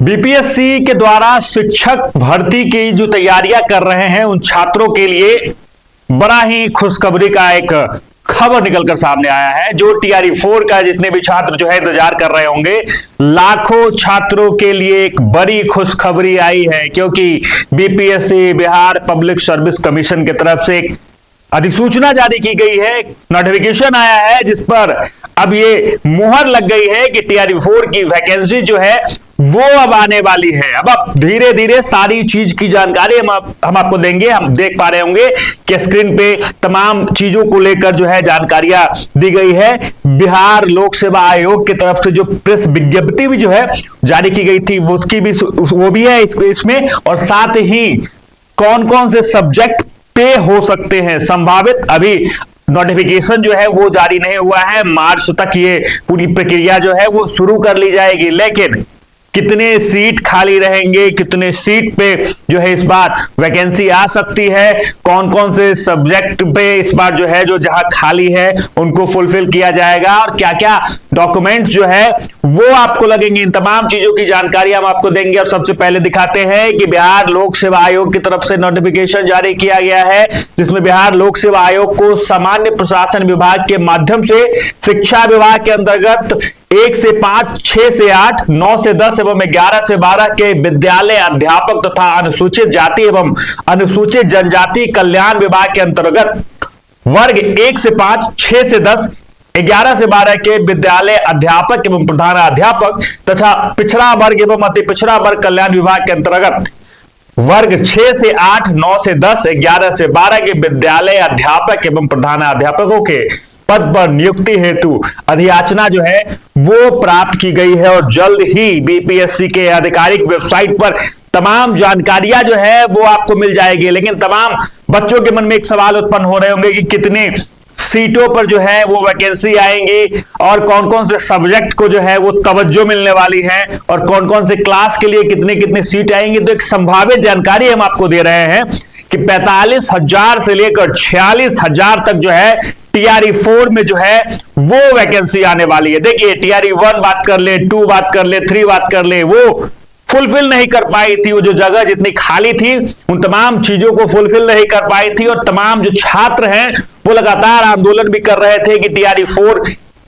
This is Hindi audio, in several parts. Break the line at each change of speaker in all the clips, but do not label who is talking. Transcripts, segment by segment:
बीपीएससी के द्वारा शिक्षक भर्ती की जो तैयारियां कर रहे हैं उन छात्रों के लिए बड़ा ही खुशखबरी का एक खबर निकलकर सामने आया है। जो टीआरई 4 का जितने भी छात्र जो है इंतजार कर रहे होंगे, लाखों छात्रों के लिए एक बड़ी खुशखबरी आई है, क्योंकि BPSC Bihar public service commission की तरफ से एक अधिसूचना जारी की गई है, नोटिफिकेशन आया है, जिस पर अब ये मुहर लग गई है कि टीआरई 4 की वैकेंसी जो है वो अब आने वाली है। अब धीरे धीरे सारी चीज की जानकारी हम आपको देंगे। हम देख पा रहे होंगे कि स्क्रीन पे तमाम चीजों को लेकर जो है जानकारियां दी गई है। बिहार लोक सेवा आयोग की तरफ से जो प्रेस विज्ञप्ति भी जो है जारी की गई थी उसकी भी वो भी है इसमें, और साथ ही कौन कौन से सब्जेक्ट पे हो सकते हैं संभावित, अभी नोटिफिकेशन जो है वो जारी नहीं हुआ है। मार्च तक ये पूरी प्रक्रिया जो है वो शुरू कर ली जाएगी, लेकिन कितने सीट खाली रहेंगे, कितने सीट पे जो है इस बार वैकेंसी आ सकती है, कौन कौन से सब्जेक्ट पे इस बार जो है जो जहां खाली है उनको फुलफिल किया जाएगा, और क्या क्या डॉक्यूमेंट्स जो है वो आपको लगेंगे, इन तमाम चीजों की जानकारी हम आपको देंगे। और सबसे पहले दिखाते हैं कि बिहार लोक सेवा आयोग की तरफ से नोटिफिकेशन जारी किया गया है, जिसमें बिहार लोक सेवा आयोग को सामान्य प्रशासन विभाग के माध्यम से शिक्षा विभाग के अंतर्गत 1 से 5, 6 से 8, 9 से 10 एवं 11 से 12 के विद्यालय अध्यापक तथा अनुसूचित जाति एवं अनुसूचित जनजाति कल्याण विभाग के अंतर्गत वर्ग 1 से 5, 6 से 10, 11 से 12 के विद्यालय अध्यापक एवं प्रधानाध्यापक तथा पिछड़ा वर्ग एवं अति पिछड़ा वर्ग कल्याण विभाग के अंतर्गत वर्ग 6 से 8, 9 से 10, 11 से 12 के विद्यालय अध्यापक एवं प्रधानाध्यापकों के पद पर नियुक्ति हेतु अधियाचना जो है वो प्राप्त की गई है, और जल्द ही बीपीएससी के आधिकारिक वेबसाइट पर तमाम जानकारियां जो है वो आपको मिल जाएगी। लेकिन तमाम बच्चों के मन में एक सवाल उत्पन्न हो रहे होंगे कि कितने सीटों पर जो है वो वैकेंसी आएंगी, और कौन कौन से सब्जेक्ट को जो है वो तवज्जो मिलने वाली है, और कौन कौन से क्लास के लिए कितने कितने सीट आएंगी। तो एक संभावित जानकारी हम आपको दे रहे हैं कि 45,000 से लेकर 46,000 तक जो है टीआरई 4 में जो है वो वैकेंसी आने वाली है। देखिए, टीआरई 1 बात कर ले, 2 बात कर ले, 3 बात कर ले, वो फुलफिल नहीं कर पाई थी। वो जो जगह जितनी खाली थी उन तमाम चीजों को फुलफिल नहीं कर पाई थी, और तमाम जो छात्र हैं वो लगातार आंदोलन भी कर रहे थे कि टीआरई 4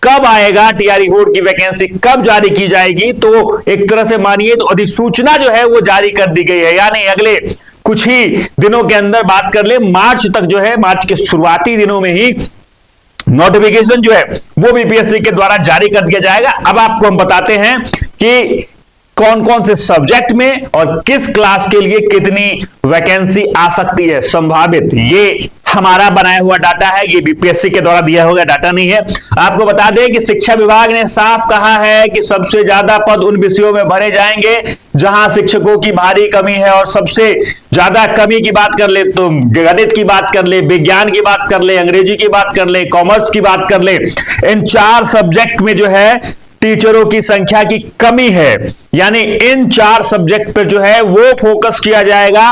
कब आएगा, टीआरई 4 की वैकेंसी कब जारी की जाएगी। तो एक तरह से मानिए तो अधिसूचना जो है वो जारी कर दी गई है, यानी अगले कुछ ही दिनों के अंदर बात कर ले, मार्च तक जो है, मार्च के शुरुआती दिनों में ही नोटिफिकेशन जो है वो बीपीएससी के द्वारा जारी कर दिया जाएगा। अब आपको हम बताते हैं कि कौन कौन से सब्जेक्ट में और किस क्लास के लिए कितनी वैकेंसी आ सकती है संभावित। ये हमारा बनाया हुआ डाटा है, ये बीपीएससी के द्वारा दिया हुआ डाटा नहीं है। आपको बता दें कि शिक्षा विभाग ने साफ कहा है कि सबसे ज्यादा पद उन विषयों में भरे जाएंगे जहां शिक्षकों की भारी कमी है, और सबसे ज्यादा कमी की बात कर ले तो गणित की बात कर ले, विज्ञान की बात कर ले, अंग्रेजी की बात कर ले, कॉमर्स की बात कर ले। इन 4 सब्जेक्ट में जो है टीचरों की संख्या की कमी है, यानी इन 4 सब्जेक्ट पर जो है वो फोकस किया जाएगा।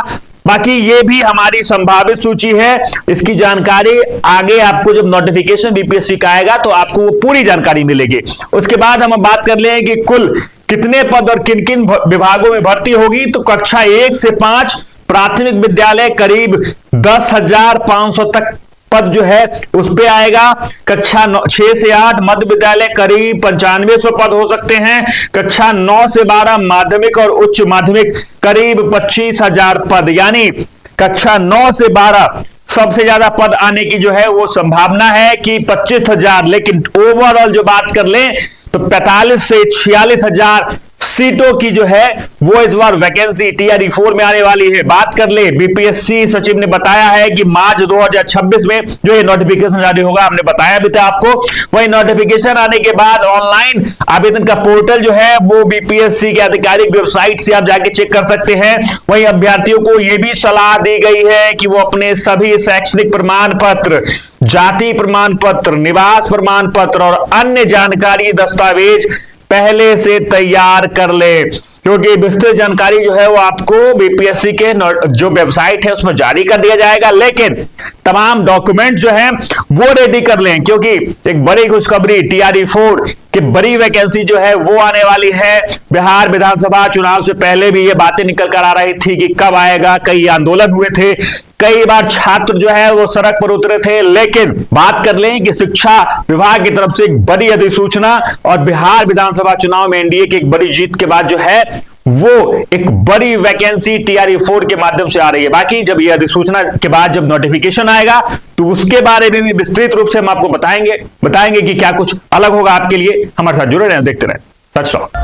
बाकी ये भी हमारी संभावित सूची है, इसकी जानकारी आगे आपको जब नोटिफिकेशन बीपीएससी का आएगा तो आपको वो पूरी जानकारी मिलेगी। उसके बाद हम बात कर लें कि कुल कितने पद और किन किन विभागों में भर्ती होगी। तो कक्षा 1 से 5 प्राथमिक विद्यालय करीब 10,500 तक पद जो है उस पे आएगा। कक्षा 6 से 8 मध्य विद्यालय करीब 9500 पद हो सकते हैं। कक्षा 9 से 12 माध्यमिक और उच्च माध्यमिक करीब 25,000 पद, यानी कक्षा 9 से 12 सबसे ज्यादा पद आने की जो है वो संभावना है कि 25,000। लेकिन ओवरऑल जो बात कर ले तो 45 से 46,000 सीटों की जो है वो इस बार वैकेंसी टीआरई 4 में आने वाली है। बात कर ले, बीपीएससी सचिव ने बताया है कि मार्च 2026 में जो ये नोटिफिकेशन जारी होगा, हमने बताया भी था आपको। वही नोटिफिकेशन आने के बाद ऑनलाइन आवेदन का पोर्टल जो है वो बीपीएससी के आधिकारिक वेबसाइट से आप जाके चेक कर सकते हैं। वही अभ्यर्थियों को यह भी सलाह दी गई है कि वो अपने सभी शैक्षणिक प्रमाण पत्र, जाति प्रमाण पत्र, निवास प्रमाण पत्र और अन्य जानकारी दस्तावेज पहले से तैयार कर ले, क्योंकि विस्तृत जानकारी जो है वो आपको बीपीएससी के जो वेबसाइट है उसमें जारी कर दिया जाएगा। लेकिन तमाम डॉक्यूमेंट जो है वो रेडी कर लें, क्योंकि एक बड़ी खुशखबरी TRE-4 की बड़ी वैकेंसी जो है वो आने वाली है। बिहार विधानसभा चुनाव से पहले भी ये बातें निकल कर आ रही थी कि कब आएगा, कई आंदोलन हुए थे, कई बार छात्र जो है वो सड़क पर उतरे थे। लेकिन बात कर लें कि शिक्षा विभाग की तरफ से एक बड़ी अधिसूचना और बिहार विधानसभा चुनाव में एनडीए की एक बड़ी जीत के बाद जो है वो एक बड़ी वैकेंसी TRE-4 के माध्यम से आ रही है। बाकी जब ये अधिसूचना के बाद जब नोटिफिकेशन आएगा तो उसके बारे में भी विस्तृत रूप से हम आपको बताएंगे कि क्या कुछ अलग होगा आपके लिए। हमारे साथ जुड़े रहें, देखते रहें सच रहो।